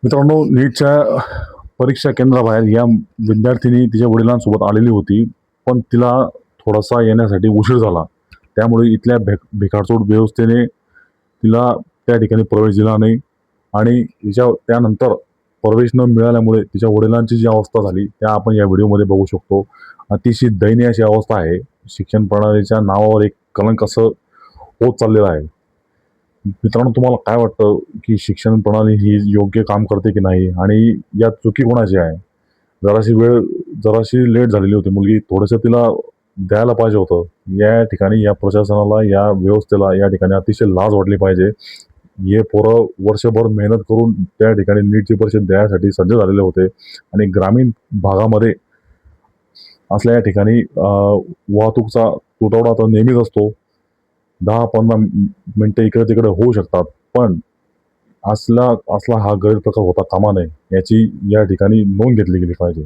मित्रांनो, नीटच्या परीक्षा केंद्राबाहेर या विद्यार्थिनी तिच्या वडिलांसोबत आलेली होती, पण तिला थोडासा येण्यासाठी उशीर झाला. त्यामुळे इथल्या भिकारचोट व्यवस्थेने तिला त्या ठिकाणी प्रवेश दिला नाही आणि त्यानंतर प्रवेश न मिळाल्यामुळे तिच्या वडिलांची जी अवस्था झाली त्या आपण या व्हिडिओमध्ये बघू शकतो. अतिशय दयनीय अशी अवस्था आहे. शिक्षण प्रणालीच्या नावावर एक कलंक असं होत चाललेलं आहे. मित्रांनो, तुम्हाला काय वाटतं की शिक्षण प्रणाली ही योग्य काम करते की नाही आणि यात चुकी कोणाची आहे? जराशी लेट झालेली होती मुलगी, थोडंसं तिला द्यायला पाहिजे होतं. या ठिकाणी या प्रशासनाला, या व्यवस्थेला या ठिकाणी अतिशय लाज वाटली पाहिजे. हे पोरं वर्षभर मेहनत करून त्या ठिकाणी नीटची परीक्षा द्यायसाठी सज्ज झालेले होते आणि ग्रामीण भागामध्ये असल्या या ठिकाणी वाहतूकचा तुटवडा तर नेहमीच असतो. 10-15 मिनिटं इकडे-तिकडे होऊ शकतात. पण असला हा गैरप्रकार होता कामा नये, याची या ठिकाणी नोंद घेतली गेली पाहिजे.